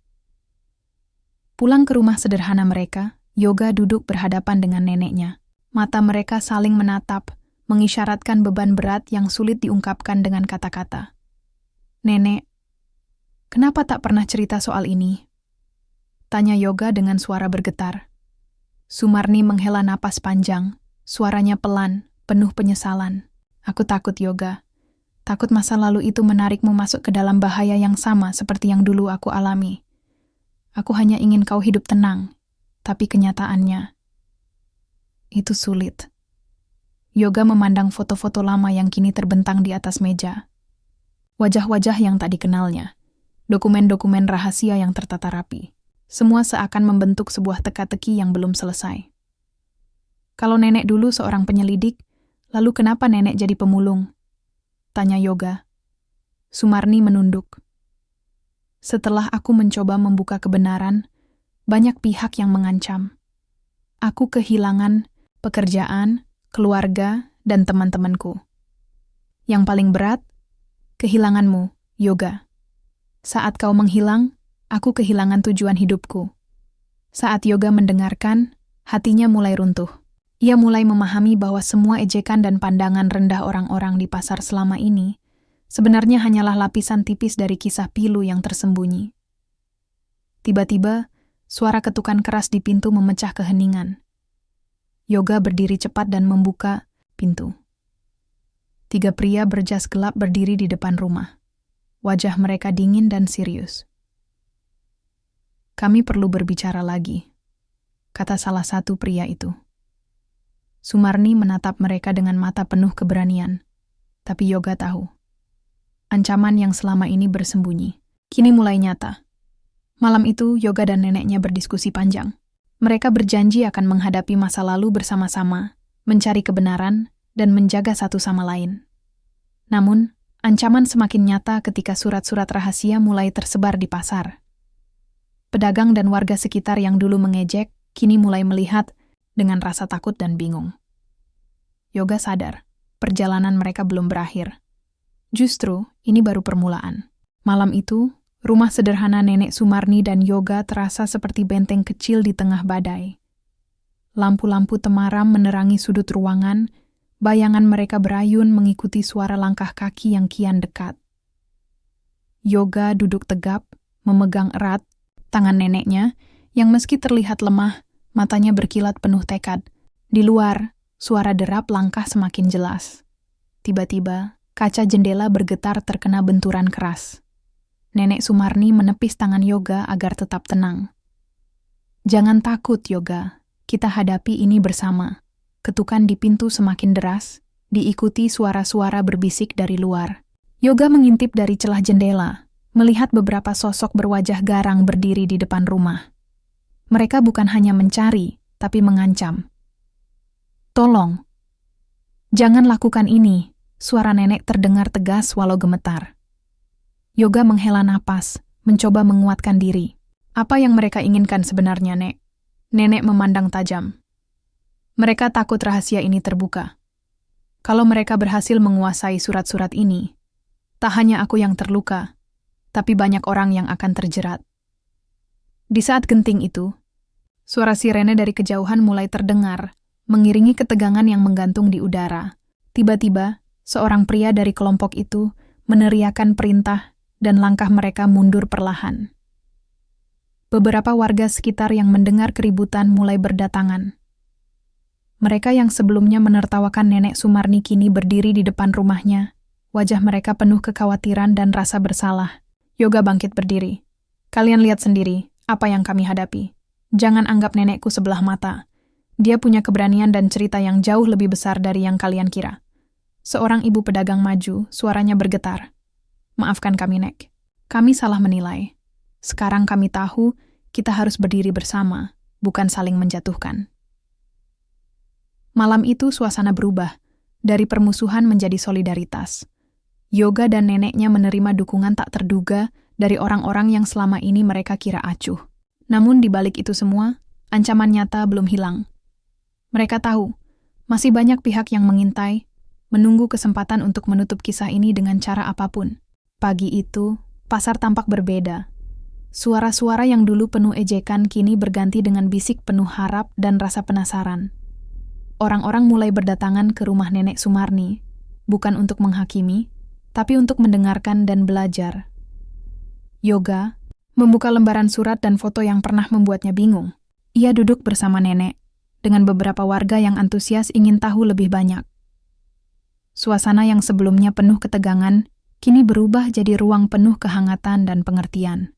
Pulang ke rumah sederhana mereka, Yoga duduk berhadapan dengan neneknya. Mata mereka saling menatap, mengisyaratkan beban berat yang sulit diungkapkan dengan kata-kata. Nenek, kenapa tak pernah cerita soal ini? Tanya Yoga dengan suara bergetar. Sumarni menghela napas panjang, suaranya pelan, penuh penyesalan. Aku takut, Yoga. Takut masa lalu itu menarikmu masuk ke dalam bahaya yang sama seperti yang dulu aku alami. Aku hanya ingin kau hidup tenang, tapi kenyataannya itu sulit. Yoga memandang foto-foto lama yang kini terbentang di atas meja. Wajah-wajah yang tak dikenalnya, dokumen-dokumen rahasia yang tertata rapi. Semua seakan membentuk sebuah teka-teki yang belum selesai. Kalau nenek dulu seorang penyelidik, lalu kenapa nenek jadi pemulung? Tanya Yoga. Sumarni menunduk. Setelah aku mencoba membuka kebenaran, banyak pihak yang mengancam. Aku kehilangan pekerjaan, keluarga, dan teman-temanku. Yang paling berat, kehilanganmu, Yoga. Saat kau menghilang, aku kehilangan tujuan hidupku. Saat Yoga mendengarkan, hatinya mulai runtuh. Ia mulai memahami bahwa semua ejekan dan pandangan rendah orang-orang di pasar selama ini sebenarnya hanyalah lapisan tipis dari kisah pilu yang tersembunyi. Tiba-tiba, suara ketukan keras di pintu memecah keheningan. Yoga berdiri cepat dan membuka pintu. 3 pria berjas gelap berdiri di depan rumah. Wajah mereka dingin dan serius. Kami perlu berbicara lagi, kata salah satu pria itu. Sumarni menatap mereka dengan mata penuh keberanian. Tapi Yoga tahu. Ancaman yang selama ini bersembunyi, kini mulai nyata. Malam itu, Yoga dan neneknya berdiskusi panjang. Mereka berjanji akan menghadapi masa lalu bersama-sama, mencari kebenaran, dan menjaga satu sama lain. Namun, ancaman semakin nyata ketika surat-surat rahasia mulai tersebar di pasar. Pedagang dan warga sekitar yang dulu mengejek, kini mulai melihat dengan rasa takut dan bingung. Yoga sadar, perjalanan mereka belum berakhir. Justru, ini baru permulaan. Malam itu, rumah sederhana nenek Sumarni dan Yoga terasa seperti benteng kecil di tengah badai. Lampu-lampu temaram menerangi sudut ruangan, bayangan mereka berayun mengikuti suara langkah kaki yang kian dekat. Yoga duduk tegap, memegang erat tangan neneknya, yang meski terlihat lemah, matanya berkilat penuh tekad. Di luar, suara derap langkah semakin jelas. Tiba-tiba, kaca jendela bergetar terkena benturan keras. Nenek Sumarni menepis tangan Yoga agar tetap tenang. Jangan takut, Yoga. Kita hadapi ini bersama. Ketukan di pintu semakin deras, diikuti suara-suara berbisik dari luar. Yoga mengintip dari celah jendela, melihat beberapa sosok berwajah garang berdiri di depan rumah. Mereka bukan hanya mencari, tapi mengancam. Tolong. Jangan lakukan ini, suara nenek terdengar tegas walau gemetar. Yoga menghela napas, mencoba menguatkan diri. Apa yang mereka inginkan sebenarnya, Nek? Nenek memandang tajam. Mereka takut rahasia ini terbuka. Kalau mereka berhasil menguasai surat-surat ini, tak hanya aku yang terluka, tapi banyak orang yang akan terjerat. Di saat genting itu, suara sirene dari kejauhan mulai terdengar, mengiringi ketegangan yang menggantung di udara. Tiba-tiba, seorang pria dari kelompok itu meneriakkan perintah dan langkah mereka mundur perlahan. Beberapa warga sekitar yang mendengar keributan mulai berdatangan. Mereka yang sebelumnya menertawakan nenek Sumarni kini berdiri di depan rumahnya. Wajah mereka penuh kekhawatiran dan rasa bersalah. Yoga bangkit berdiri. Kalian lihat sendiri apa yang kami hadapi. Jangan anggap nenekku sebelah mata. Dia punya keberanian dan cerita yang jauh lebih besar dari yang kalian kira. Seorang ibu pedagang maju, suaranya bergetar. Maafkan kami, Nek. Kami salah menilai. Sekarang kami tahu kita harus berdiri bersama, bukan saling menjatuhkan. Malam itu suasana berubah, dari permusuhan menjadi solidaritas. Yoga dan neneknya menerima dukungan tak terduga dari orang-orang yang selama ini mereka kira acuh. Namun di balik itu semua, ancaman nyata belum hilang. Mereka tahu, masih banyak pihak yang mengintai, menunggu kesempatan untuk menutup kisah ini dengan cara apapun. Pagi itu, pasar tampak berbeda. Suara-suara yang dulu penuh ejekan kini berganti dengan bisik penuh harap dan rasa penasaran. Orang-orang mulai berdatangan ke rumah nenek Sumarni, bukan untuk menghakimi, tapi untuk mendengarkan dan belajar. Yoga membuka lembaran surat dan foto yang pernah membuatnya bingung. Ia duduk bersama nenek, dengan beberapa warga yang antusias ingin tahu lebih banyak. Suasana yang sebelumnya penuh ketegangan, kini berubah jadi ruang penuh kehangatan dan pengertian.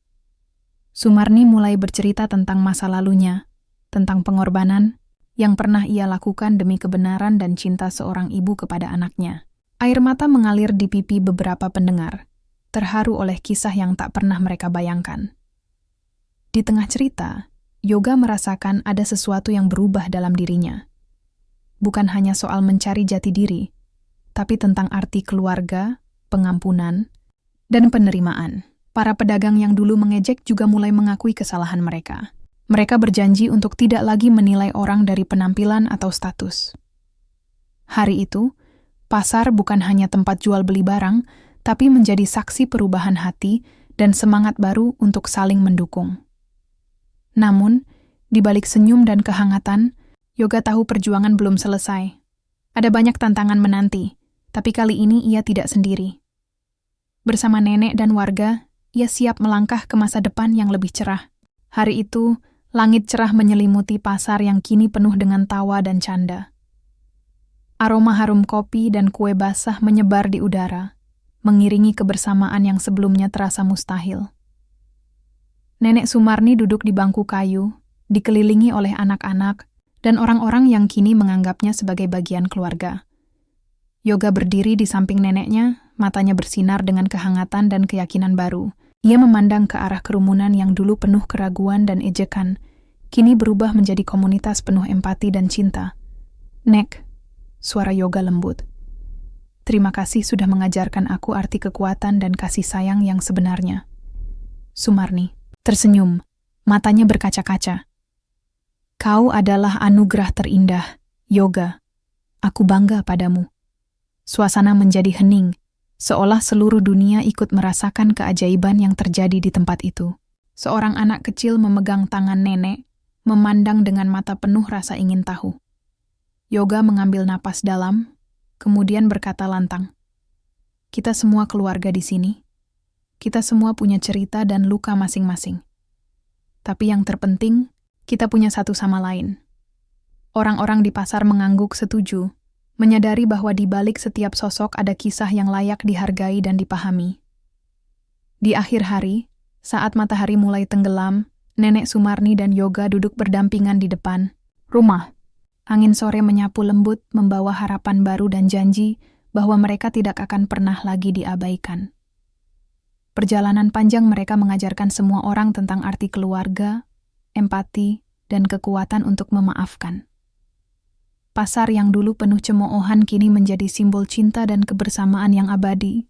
Sumarni mulai bercerita tentang masa lalunya, tentang pengorbanan yang pernah ia lakukan demi kebenaran dan cinta seorang ibu kepada anaknya. Air mata mengalir di pipi beberapa pendengar, terharu oleh kisah yang tak pernah mereka bayangkan. Di tengah cerita, Yoga merasakan ada sesuatu yang berubah dalam dirinya. bukan hanya soal mencari jati diri, tapi tentang arti keluarga, pengampunan, dan penerimaan. Para pedagang yang dulu mengejek juga mulai mengakui kesalahan mereka. Mereka berjanji untuk tidak lagi menilai orang dari penampilan atau status. Hari itu, pasar bukan hanya tempat jual beli barang, tapi menjadi saksi perubahan hati dan semangat baru untuk saling mendukung. Namun, di balik senyum dan kehangatan, Yoga tahu perjuangan belum selesai. Ada banyak tantangan menanti, tapi kali ini ia tidak sendiri. Bersama nenek dan warga, ia siap melangkah ke masa depan yang lebih cerah. Hari itu, langit cerah menyelimuti pasar yang kini penuh dengan tawa dan canda. Aroma harum kopi dan kue basah menyebar di udara, mengiringi kebersamaan yang sebelumnya terasa mustahil. Nenek Sumarni duduk di bangku kayu, dikelilingi oleh anak-anak dan orang-orang yang kini menganggapnya sebagai bagian keluarga. Yoga berdiri di samping neneknya, matanya bersinar dengan kehangatan dan keyakinan baru. Ia memandang ke arah kerumunan yang dulu penuh keraguan dan ejekan, kini berubah menjadi komunitas penuh empati dan cinta. "Nek," suara Yoga lembut. "Terima kasih sudah mengajarkan aku arti kekuatan dan kasih sayang yang sebenarnya." Sumarni tersenyum, matanya berkaca-kaca. "Kau adalah anugerah terindah, Yoga. Aku bangga padamu." Suasana menjadi hening, seolah seluruh dunia ikut merasakan keajaiban yang terjadi di tempat itu. Seorang anak kecil memegang tangan nenek, memandang dengan mata penuh rasa ingin tahu. Yoga mengambil napas dalam, kemudian berkata lantang, "Kita semua keluarga di sini. Kita semua punya cerita dan luka masing-masing. Tapi yang terpenting, kita punya satu sama lain." Orang-orang di pasar mengangguk setuju, menyadari bahwa di balik setiap sosok ada kisah yang layak dihargai dan dipahami. Di akhir hari, saat matahari mulai tenggelam, Nenek Sumarni dan Yoga duduk berdampingan di depan rumah. Angin sore menyapu lembut, membawa harapan baru dan janji bahwa mereka tidak akan pernah lagi diabaikan. Perjalanan panjang mereka mengajarkan semua orang tentang arti keluarga, empati, dan kekuatan untuk memaafkan. Pasar yang dulu penuh cemoohan kini menjadi simbol cinta dan kebersamaan yang abadi.